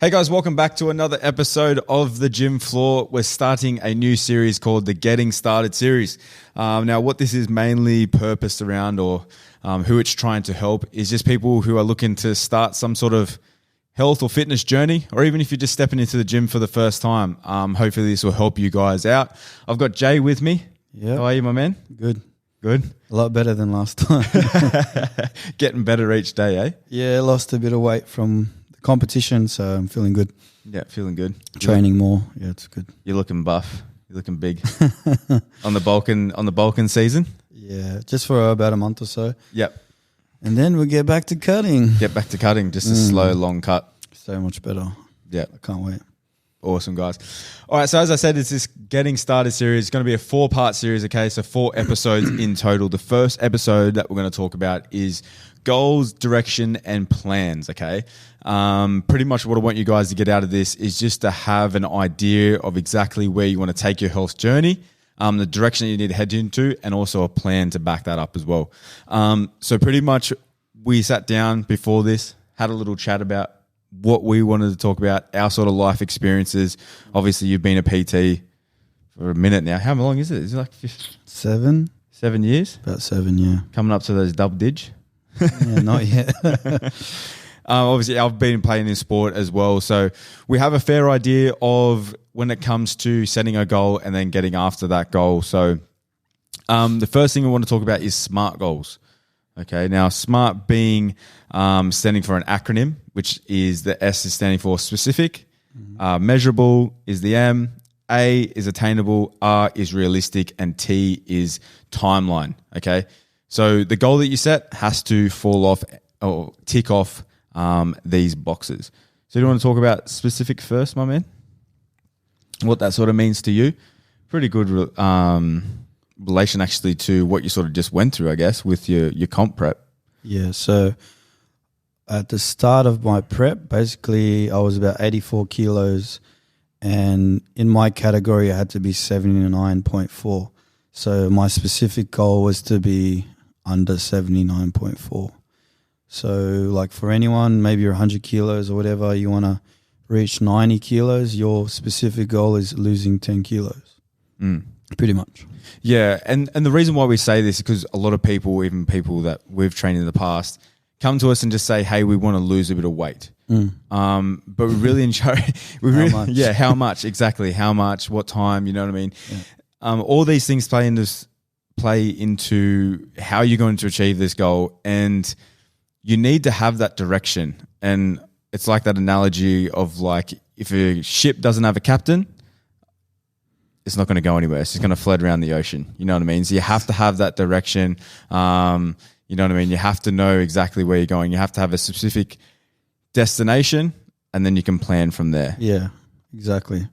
Hey guys, welcome back to another episode of The Gym Floor. We're starting a new series called the Getting Started series. Now, what this is mainly purposed around or who it's trying to help is just people who are looking to start some sort of health or fitness journey, or even if you're just stepping into the gym for the first time. Hopefully this will help you guys out. I've got Jay with me. Yeah. How are you, my man? Good. Good? A lot better than last time. Getting better each day, eh? Yeah, lost a bit of weight from the competition, so I'm feeling good. Yeah, feeling good. Training more. Yeah, it's good. You're looking buff. You're looking big. on the Balkan season? Yeah, just for about a month or so. Yep. And then we'll get back to cutting. Get back to cutting, just a slow, long cut. So much better. Yeah. I can't wait. Awesome, guys. All right, so as I said, it's this Getting Started series. It's going to be a 4-part series, okay? So 4 episodes in total. The first episode that we're going to talk about is goals, direction, and plans, okay? Pretty much what I want you guys to get out of this is just to have an idea of exactly where you want to take your health journey, the direction that you need to head into, and also a plan to back that up as well. So pretty much we sat down before this, had a little chat about what we wanted to talk about, our sort of life experiences. Obviously, you've been a PT for a minute now. How long is it? Is it like 7? 7 years? About 7, yeah. Coming up to those double dig. Yeah, not yet. Obviously, I've been playing in sport as well. So we have a fair idea of when it comes to setting a goal and then getting after that goal. So the first thing I want to talk about is SMART goals. Okay, now SMART being standing for an acronym, which is the S is standing for specific, measurable is the M, A is attainable, R is realistic, and T is timeline. Okay, so the goal that you set has to fall off or tick off these boxes. So do you want to talk about specific first, my man? What that sort of means to you? Pretty good relation actually to what you sort of just went through, I guess, with your comp prep. Yeah, so at the start of my prep, basically I was about 84 kilos, and in my category I had to be 79.4. So my specific goal was to be under 79.4. So like for anyone, maybe you're 100 kilos or whatever, you want to reach 90 kilos, your specific goal is losing 10 kilos. Pretty much. Yeah, and the reason why we say this is because a lot of people, even people that we've trained in the past, come to us and just say, hey, we want to lose a bit of weight. But we really enjoy How much? Yeah, how much, exactly. How much, what time, you know what I mean? Yeah. All these things play into how you're going to achieve this goal, and you need to have that direction. And it's like that analogy of like if a ship doesn't have a captain, it's not going to go anywhere. It's just going to float around the ocean. You know what I mean? So you have to have that direction. You know what I mean? You have to know exactly where you're going. You have to have a specific destination, and then you can plan from there. Yeah, exactly.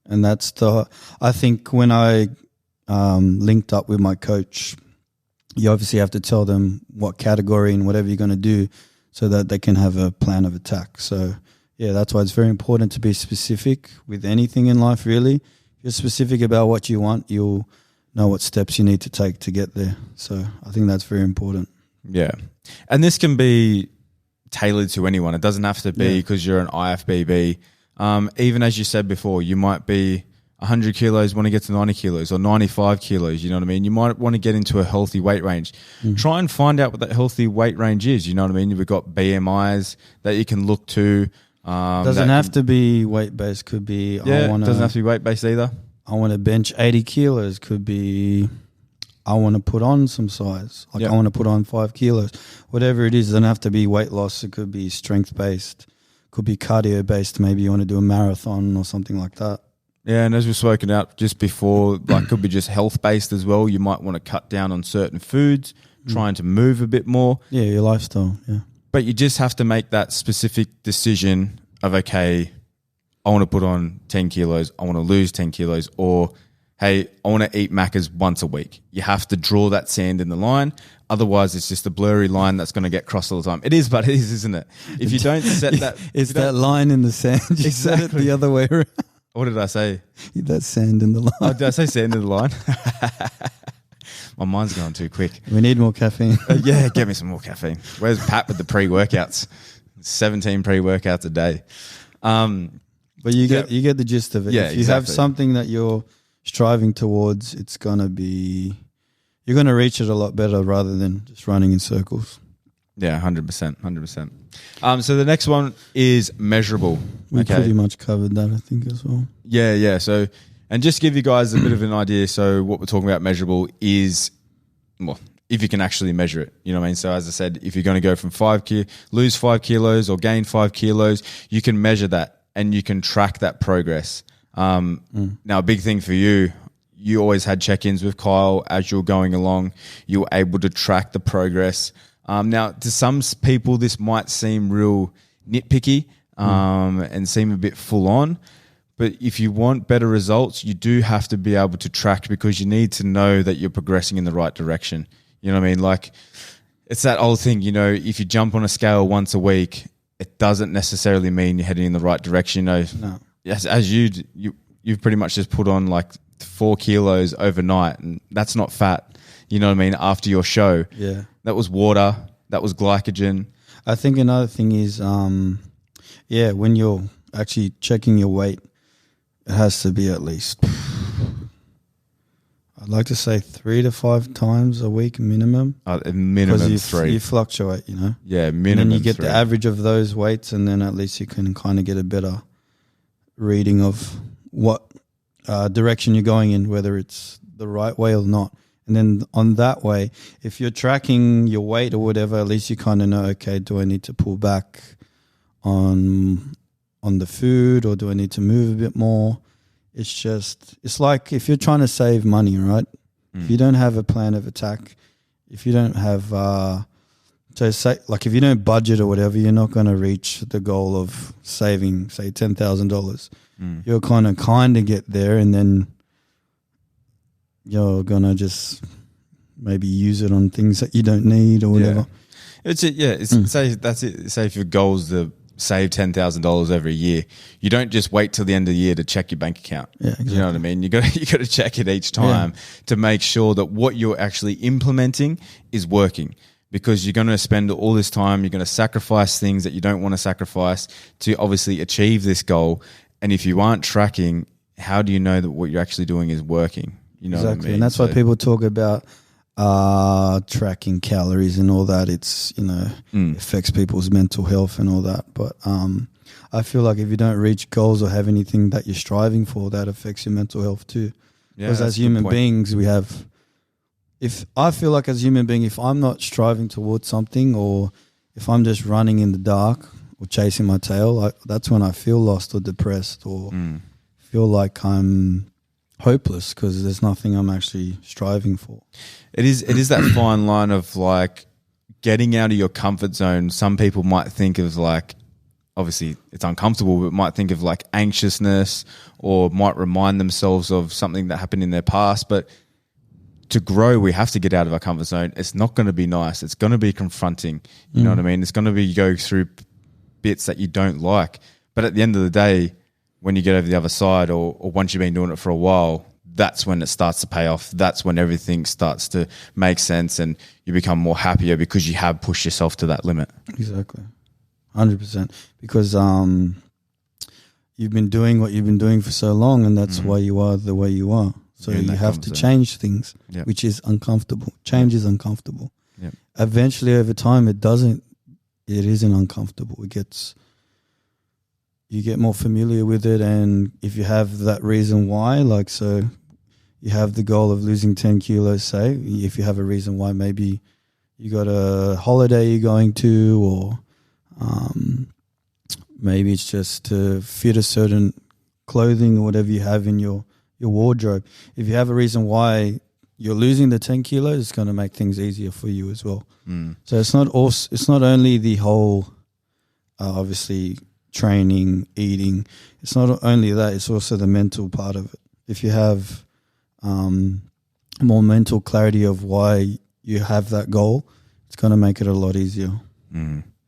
And that's I think when I linked up with my coach, you obviously have to tell them what category and whatever you're going to do so that they can have a plan of attack. So yeah, that's why it's very important to be specific with anything in life, really. If you're specific about what you want, you'll know what steps you need to take to get there. So I think that's very important. Yeah. And this can be tailored to anyone. It doesn't have to be because you're an IFBB. Even as you said before, you might be 100 kilos, want to get to 90 kilos or 95 kilos, you know what I mean? You might want to get into a healthy weight range. Try and find out what that healthy weight range is, you know what I mean? We've got BMIs that you can look to. Doesn't have to be weight-based. Could be, doesn't have to be weight-based either. I want to bench 80 kilos. Could be, I want to put on some size. Like I want to put on 5 kilos. Whatever it is, it doesn't have to be weight loss. It could be strength-based. Could be cardio-based. Maybe you want to do a marathon or something like that. Yeah, and as we've spoken out just before, like could be just health-based as well. You might want to cut down on certain foods, trying to move a bit more. Yeah, your lifestyle, yeah. But you just have to make that specific decision of, okay, I want to put on 10 kilos, I want to lose 10 kilos, or, hey, I want to eat Maccas once a week. You have to draw that sand in the line. Otherwise, it's just a blurry line that's going to get crossed all the time. It is, but it is, isn't it? If you don't set that... It's that line in the sand. You said it the other way around. What did I say? That sand in the line. Oh, did I say sand in the line? My mind's going too quick. We need more caffeine. Yeah, get me some more caffeine. Where's Pat with the pre-workouts? 17 pre-workouts a day. But you get the gist of it. Yeah, if you have something that you're striving towards, you're going to reach it a lot better rather than just running in circles. Yeah, 100%. So the next one is measurable. We pretty much covered that, I think, as well. Yeah. So, and just to give you guys a bit of an idea, so what we're talking about measurable is, well, if you can actually measure it, you know what I mean? So as I said, if you're going to go from lose 5 kilos or gain 5 kilos, you can measure that and you can track that progress. Now, a big thing for you always had check-ins with Kyle as you were going along. You were able to track the progress. Now, to some people, this might seem real nitpicky and seem a bit full on. But if you want better results, you do have to be able to track because you need to know that you're progressing in the right direction. You know what I mean? Like, it's that old thing, you know, if you jump on a scale once a week, it doesn't necessarily mean you're heading in the right direction. You know, no. As you've pretty much just put on like 4 kilos overnight, and that's not fat. You know what I mean? After your show, yeah, that was water, that was glycogen. I think another thing is, when you're actually checking your weight, it has to be at least, I'd like to say 3 to 5 times a week minimum. Minimum because 3. You fluctuate, you know. Yeah, minimum. And then you get 3. the average of those weights, and then at least you can kind of get a better reading of what direction you're going in, whether it's the right way or not. And then on that way, if you're tracking your weight or whatever, at least you kind of know, okay, do I need to pull back on the food, or do I need to move a bit more? It's like if you're trying to save money, right? If you don't have a plan of attack, if you don't have, if you don't budget or whatever, you're not going to reach the goal of saving, say, $10,000. You're kind of get there, and then you're going to just maybe use it on things that you don't need or whatever. Say that's it. Say if your goal is to save $10,000 every year, you don't just wait till the end of the year to check your bank account. Yeah, exactly. You know what I mean? You got to check it each time to make sure that what you're actually implementing is working. Because you're going to spend all this time, you're going to sacrifice things that you don't want to sacrifice to obviously achieve this goal. And if you aren't tracking, how do you know that what you're actually doing is working? You know exactly. what I mean? And that's why people talk about tracking calories and all that. It's, affects people's mental health and all that. But I feel like if you don't reach goals or have anything that you're striving for, that affects your mental health too. Because as human beings, we have... If I feel like as a human being, if I'm not striving towards something, or if I'm just running in the dark or chasing my tail, that's when I feel lost or depressed, or feel like I'm hopeless because there's nothing I'm actually striving for. It is that fine line of like getting out of your comfort zone. Some people might think of like, obviously it's uncomfortable, but might think of like anxiousness, or might remind themselves of something that happened in their past. But to grow, we have to get out of our comfort zone. It's not going to be nice. It's going to be confronting. You know what I mean? It's going to be go through bits that you don't like. But at the end of the day, when you get over the other side, or once you've been doing it for a while, that's when it starts to pay off. That's when everything starts to make sense, and you become more happier because you have pushed yourself to that limit. Exactly. 100%. Because you've been doing what you've been doing for so long, and that's why you are the way you are. So you have to change things, which is uncomfortable. Change is uncomfortable. Yep. Eventually, over time, it isn't uncomfortable. You get more familiar with it, and if you have that reason why, like, so you have the goal of losing 10 kilos, say, if you have a reason why, maybe you got a holiday you're going to, or maybe it's just to fit a certain clothing or whatever you have in your wardrobe. If you have a reason why you're losing the 10 kilos, it's going to make things easier for you as well. So it's not only the whole, obviously, training, eating. It's not only that, it's also the mental part of it. If you have more mental clarity of why you have that goal, it's going to make it a lot easier.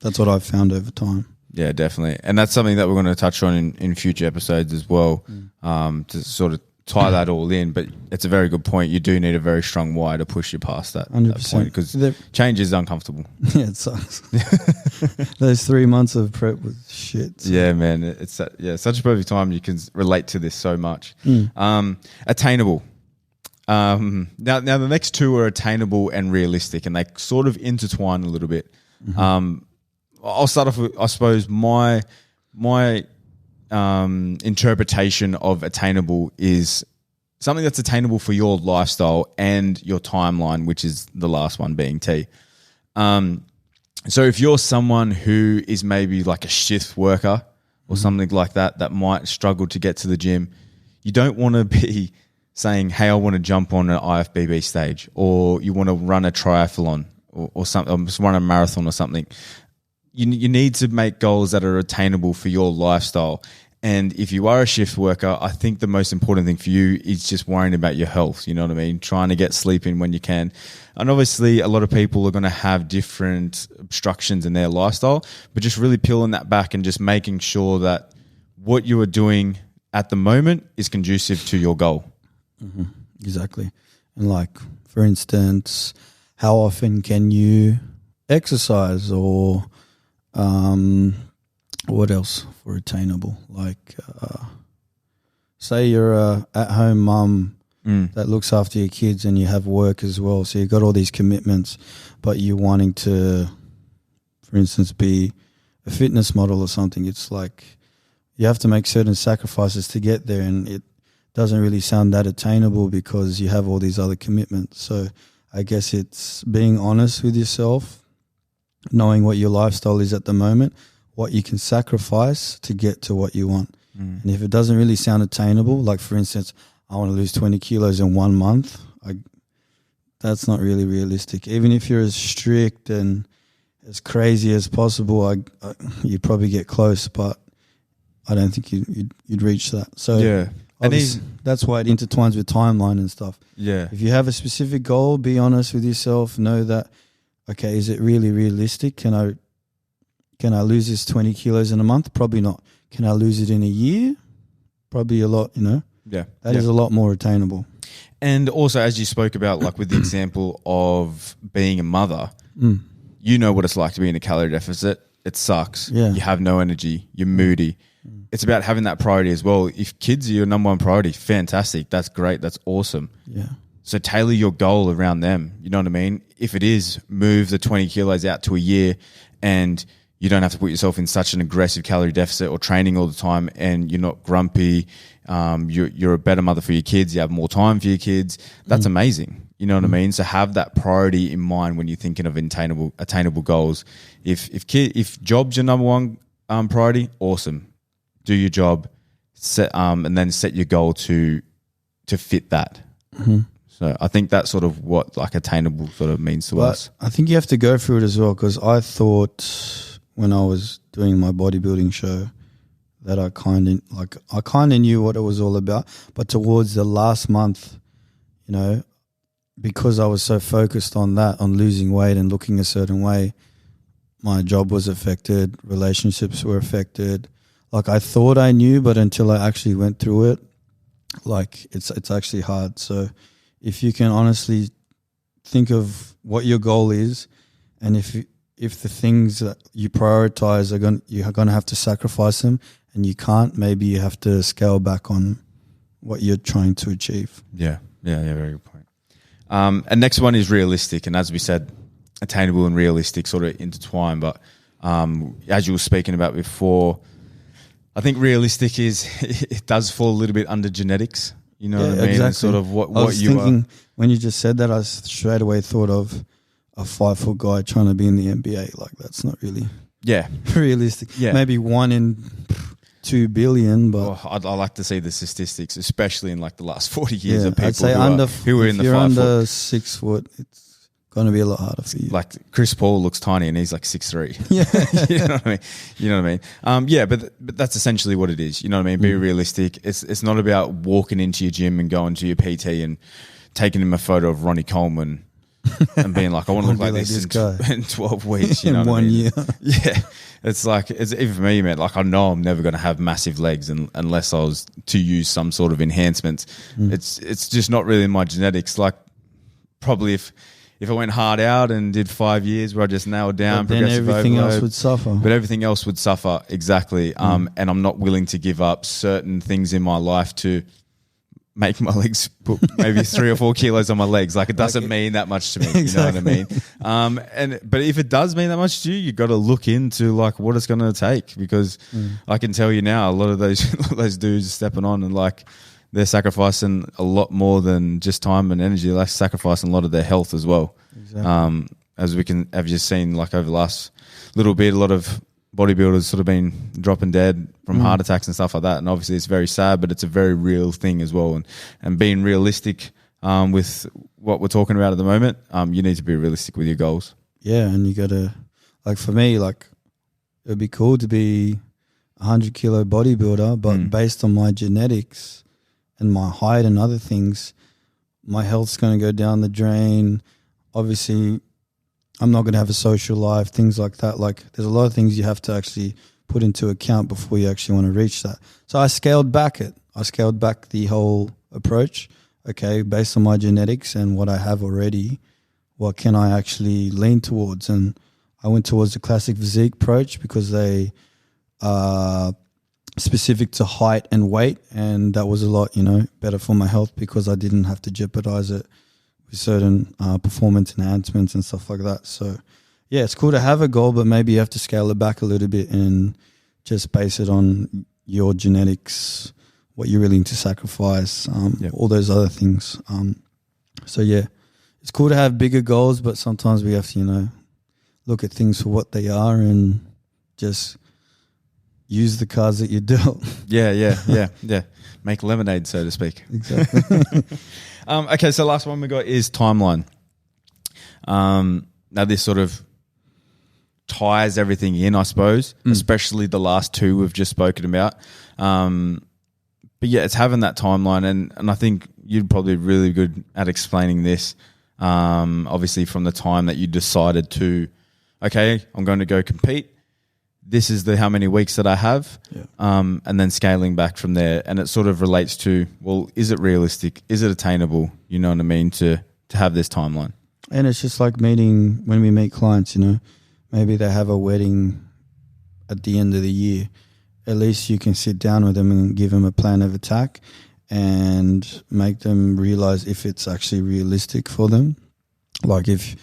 That's what I've found over time. Yeah, definitely. And that's something that we're going to touch on in future episodes as well, to sort of tie that all in. But it's a very good point. You do need a very strong why to push you past that, 100%. point, because change is uncomfortable. Yeah, it sucks. Those 3 months of prep was shit. So. Yeah, man. It's such a perfect time. You can relate to this so much. Attainable. Now the next two are attainable and realistic, and they sort of intertwine a little bit. I'll start off with, I suppose, my interpretation of attainable is something that's attainable for your lifestyle and your timeline, which is the last one being T. So if you're someone who is maybe like a shift worker or something like that might struggle to get to the gym, you don't want to be saying, hey, I want to jump on an IFBB stage, or you want to run a triathlon or something, or just run a marathon or something. You need to make goals that are attainable for your lifestyle. And if you are a shift worker, I think the most important thing for you is just worrying about your health. You know what I mean? Trying to get sleep in when you can. And obviously, a lot of people are going to have different obstructions in their lifestyle, but just really peeling that back and just making sure that what you are doing at the moment is conducive to your goal. Mm-hmm. Exactly. And like, for instance, how often can you exercise, or what else for attainable? Like, say you're a at-home mum that looks after your kids, and you have work as well. So you've got all these commitments, but you're wanting to, for instance, be a fitness model or something. It's like you have to make certain sacrifices to get there, and it doesn't really sound that attainable because you have all these other commitments. So I guess it's being honest with yourself, knowing what your lifestyle is at the moment, what you can sacrifice to get to what you want. And if it doesn't really sound attainable, like for instance, I want to lose 20 kilos in 1 month, that's not really realistic. Even if you're as strict and as crazy as possible, you'd probably get close, but I don't think you'd reach that. So yeah. And that's why it intertwines with timeline and stuff. Yeah. If you have a specific goal, be honest with yourself. Know that, okay, is it really realistic? Can I lose this 20 kilos in a month? Probably not. Can I lose it in a year? Probably a lot, Yeah. That is a lot more attainable. And also, as you spoke about, like with the example of being a mother, you know what it's like to be in a calorie deficit. It sucks. Yeah. You have no energy. You're moody. It's about having that priority as well. If kids are your number one priority, fantastic. That's great. That's awesome. Yeah. So tailor your goal around them. You know what I mean? If it is, move the 20 kilos out to a year, and you don't have to put yourself in such an aggressive calorie deficit or training all the time, and you're not grumpy. You're a better mother for your kids. You have more time for your kids. That's amazing. You know what I mean? So have that priority in mind when you're thinking of attainable goals. If job's your number one priority, awesome. Do your job, and then set your goal to fit that. So I think that's sort of what like attainable sort of means to us. I think you have to go through it as well, because I thought when I was doing my bodybuilding show that I kind of knew what it was all about, but towards the last month, because I was so focused on that, on losing weight and looking a certain way, my job was affected, relationships were affected. Like I thought I knew, but until I actually went through it, like it's actually hard. So if you can honestly think of what your goal is, and if the things that you prioritize you're going to have to sacrifice them, and you can't, maybe you have to scale back on what you're trying to achieve. Yeah, very good point. And next one is realistic, and as we said, attainable and realistic sort of intertwine. But as you were speaking about before, I think realistic it does fall a little bit under genetics. You know what I mean? Exactly. And sort of what you are. When you just said that, I straight away thought of a 5-foot guy trying to be in the NBA. Like that's not really realistic. Yeah. Maybe 1 in 2 billion, but I'd like to see the statistics, especially in like the last 40 years of people I'd say who are in the 5 foot. If you're under 6 foot, it's going to be a lot harder for you. Like Chris Paul looks tiny and he's like 6'3". Yeah. You know what I mean? But that's essentially what it is. You know what I mean? Be realistic. It's not about walking into your gym and going to your PT and taking him a photo of Ronnie Coleman and being like, I want to look like this in 12 weeks. You know in what I 1 mean? year. Yeah. It's like, it's even for me, man, like I know I'm never going to have massive legs unless I was to use some sort of enhancements. It's just not really in my genetics. Like probably if I went hard out and did 5 years where I just nailed down But then progressive everything overload, else would suffer. but everything else would suffer. Exactly. And I'm not willing to give up certain things in my life to make my legs put maybe 3 or 4 kilos on my legs. Like it doesn't mean that much to me. Exactly. You know what I mean? But if it does mean that much to you, you got to look into like what it's going to take, because I can tell you now, a lot of those dudes are stepping on and like they're sacrificing a lot more than just time and energy. They're sacrificing a lot of their health as well. Exactly. As we can have just seen, like over the last little bit, a lot of bodybuilders sort of been dropping dead from heart attacks and stuff like that. And obviously it's very sad, but it's a very real thing as well. And being realistic with what we're talking about at the moment, you need to be realistic with your goals. Yeah, and you got to, like for me, like it'd be cool to be a 100 kilo bodybuilder, but based on my genetics and my height and other things, my health's going to go down the drain. Obviously, I'm not going to have a social life, things like that. Like there's a lot of things you have to actually put into account before you actually want to reach that. So I scaled back the whole approach. Okay, based on my genetics and what I have already, what can I actually lean towards? And I went towards the classic physique approach because they are specific to height and weight, and that was a lot, better for my health because I didn't have to jeopardize it with certain performance enhancements and stuff like that. So, yeah, it's cool to have a goal, but maybe you have to scale it back a little bit and just base it on your genetics, what you're willing to sacrifice, all those other things. So, yeah, it's cool to have bigger goals, but sometimes we have to, look at things for what they are and just use the cards that you're dealt. Yeah. Make lemonade, so to speak. Exactly. Okay, so last one we got is timeline. Now this sort of ties everything in, I suppose, especially the last two we've just spoken about. But yeah, it's having that timeline, and I think you're probably really good at explaining this. Obviously, from the time that you decided to, okay, I'm going to go compete. This is how many weeks that I have, and then scaling back from there. And it sort of relates to, well, is it realistic? Is it attainable? You know what I mean? To have this timeline. And it's just like when we meet clients, maybe they have a wedding at the end of the year. At least you can sit down with them and give them a plan of attack and make them realize if it's actually realistic for them. Like if,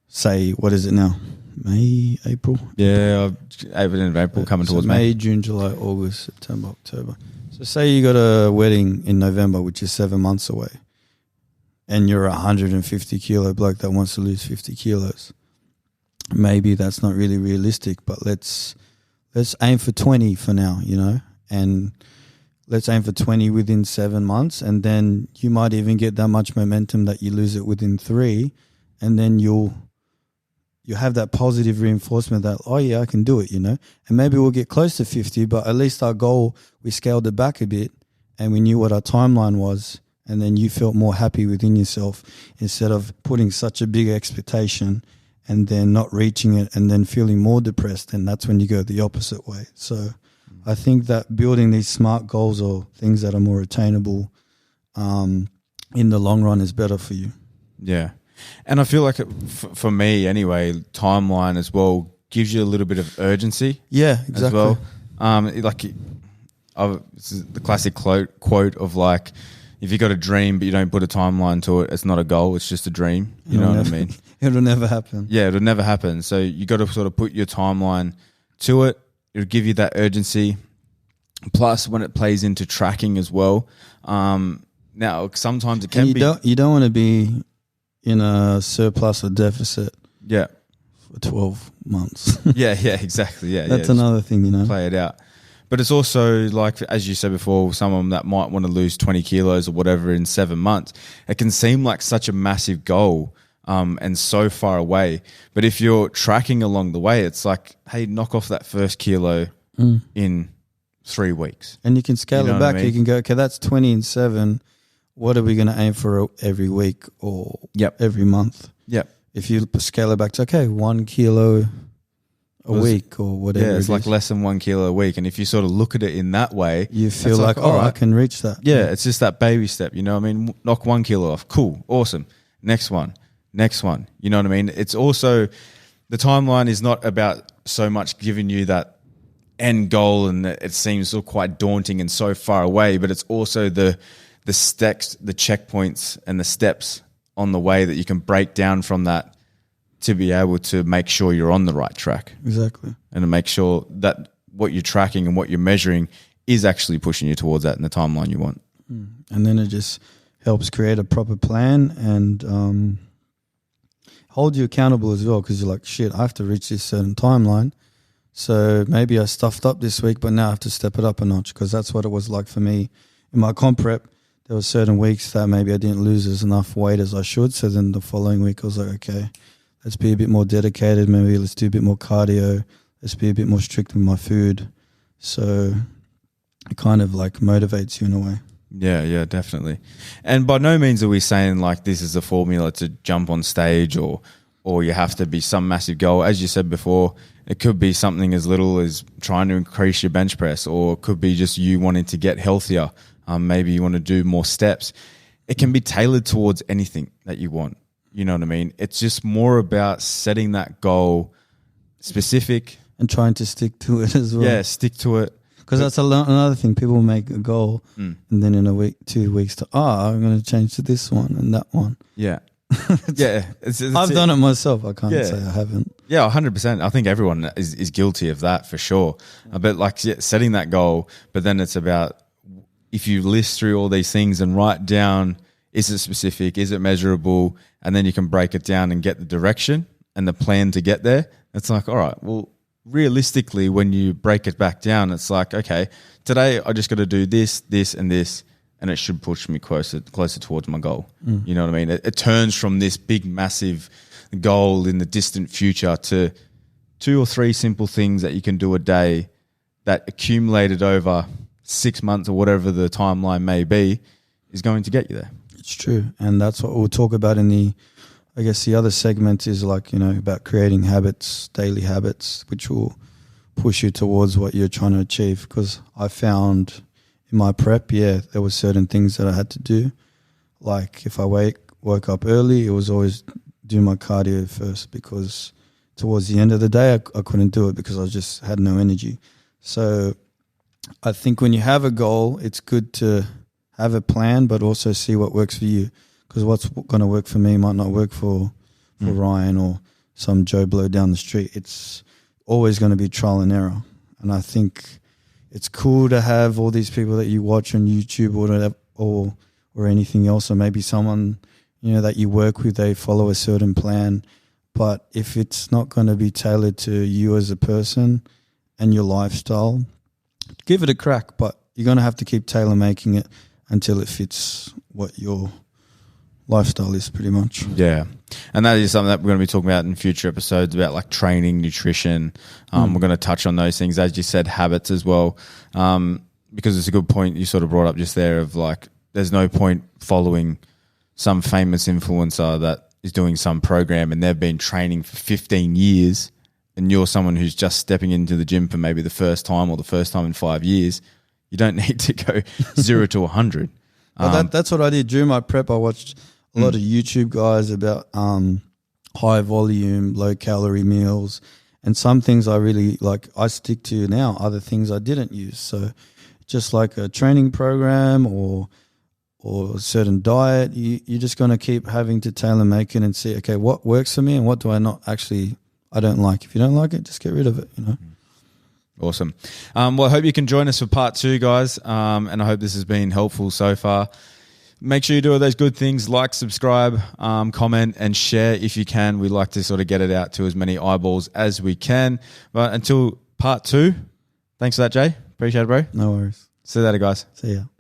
say, what is it now? May, April? Yeah, end of April coming towards May, June, July, August, September, October. So say you got a wedding in November, which is 7 months away, and you're a 150 kilo bloke that wants to lose 50 kilos. Maybe that's not really realistic, but let's aim for 20 for now, and let's aim for 20 within 7 months, and then you might even get that much momentum that you lose it within 3, and then you'll have that positive reinforcement that, oh yeah, I can do it, and maybe we'll get close to 50, but at least our goal, we scaled it back a bit and we knew what our timeline was, and then you felt more happy within yourself instead of putting such a big expectation and then not reaching it and then feeling more depressed, and that's when you go the opposite way. So I think that building these SMART goals or things that are more attainable in the long run is better for you. Yeah. And I feel like for me anyway, timeline as well gives you a little bit of urgency. Yeah, exactly. As well. This is the classic quote of like, if you got a dream but you don't put a timeline to it, it's not a goal, it's just a dream. You know what I mean? It'll never happen. Yeah, it'll never happen. So you got to sort of put your timeline to it. It'll give you that urgency. Plus, when it plays into tracking as well. Now, sometimes it can be... You don't want to be in a surplus or deficit for 12 months. yeah, exactly. Yeah, That's another thing, Play it out. But it's also like, as you said before, someone that might want to lose 20 kilos or whatever in 7 months, it can seem like such a massive goal and so far away. But if you're tracking along the way, it's like, hey, knock off that first kilo in 3 weeks. And you can scale it back. You can go, okay, that's 20 in 7. What are we going to aim for every week or every month? Yeah. If you scale it back to, okay, 1 kilo a week or whatever. Yeah, it's like less than 1 kilo a week. And if you sort of look at it in that way, you feel like, oh, right, I can reach that. Yeah, it's just that baby step. You know what I mean? Knock 1 kilo off. Cool. Awesome. Next one. You know what I mean? It's also, the timeline is not about so much giving you that end goal and it seems so quite daunting and so far away, but it's also the steps, the checkpoints and the steps on the way that you can break down from that to be able to make sure you're on the right track. Exactly. And to make sure that what you're tracking and what you're measuring is actually pushing you towards that in the timeline you want. And then it just helps create a proper plan and hold you accountable as well, because you're like, shit, I have to reach this certain timeline. So maybe I stuffed up this week, but now I have to step it up a notch, because that's what it was like for me in my comp prep. There were certain weeks that maybe I didn't lose as enough weight as I should. So then the following week I was like, okay, let's be a bit more dedicated. Maybe let's do a bit more cardio. Let's be a bit more strict with my food. So it kind of like motivates you in a way. Yeah, definitely. And by no means are we saying like this is a formula to jump on stage or you have to be some massive goal. As you said before, it could be something as little as trying to increase your bench press, or it could be just you wanting to get healthier. Maybe you want to do more steps. It can be tailored towards anything that you want. You know what I mean? It's just more about setting that goal specific. And trying to stick to it as well. Yeah, stick to it. Because that's another thing. People make a goal and then in a week, 2 weeks, I'm going to change to this one and that one. Yeah. Yeah. I've done it myself. I can't say I haven't. Yeah, 100%. I think everyone is guilty of that for sure. But like setting that goal, but then it's about if you list through all these things and write down, is it specific, is it measurable, and then you can break it down and get the direction and the plan to get there. It's like, all right, well, realistically, when you break it back down, it's like, okay, today I just got to do this, this, and this, and it should push me closer towards my goal. You know what I mean? It turns from this big, massive goal in the distant future to 2 or 3 simple things that you can do a day that accumulated over 6 months or whatever the timeline may be is going to get you there. It's true. And that's what we'll talk about in the other segment is like, about creating habits, daily habits, which will push you towards what you're trying to achieve. Because I found in my prep, there were certain things that I had to do. Like if I woke up early, it was always do my cardio first, because towards the end of the day, I couldn't do it because I just had no energy. So I think when you have a goal, it's good to have a plan, but also see what works for you. Because what's going to work for me might not work for Ryan or some Joe Blow down the street. It's always going to be trial and error. And I think it's cool to have all these people that you watch on YouTube or whatever, or anything else, or maybe someone that you work with, they follow a certain plan. But if it's not going to be tailored to you as a person and your lifestyle, give it a crack. But you're going to have to keep tailor making it until it fits what your lifestyle is, pretty much. Yeah. And that is something that we're going to be talking about in future episodes, about like training, nutrition. We're going to touch on those things, as you said, habits as well, because it's a good point you sort of brought up just there of like, there's no point following some famous influencer that is doing some program and they've been training for 15 years and you're someone who's just stepping into the gym for maybe the first time or the first time in 5 years. You don't need to go 0 to 100. Well, that's what I did during my prep. I watched a lot of YouTube guys about high volume, low calorie meals, and some things I really like I stick to now, other things I didn't use. So just like a training program or a certain diet, you're just going to keep having to tailor make it and see, okay, what works for me and what do I don't like. If you don't like it, just get rid of it, Awesome. Well, I hope you can join us for part 2, guys, and I hope this has been helpful so far. Make sure you do all those good things, like, subscribe, comment, and share if you can. We like to sort of get it out to as many eyeballs as we can. But until part 2, thanks for that, Jay. Appreciate it, bro. No worries. See you later, guys. See ya.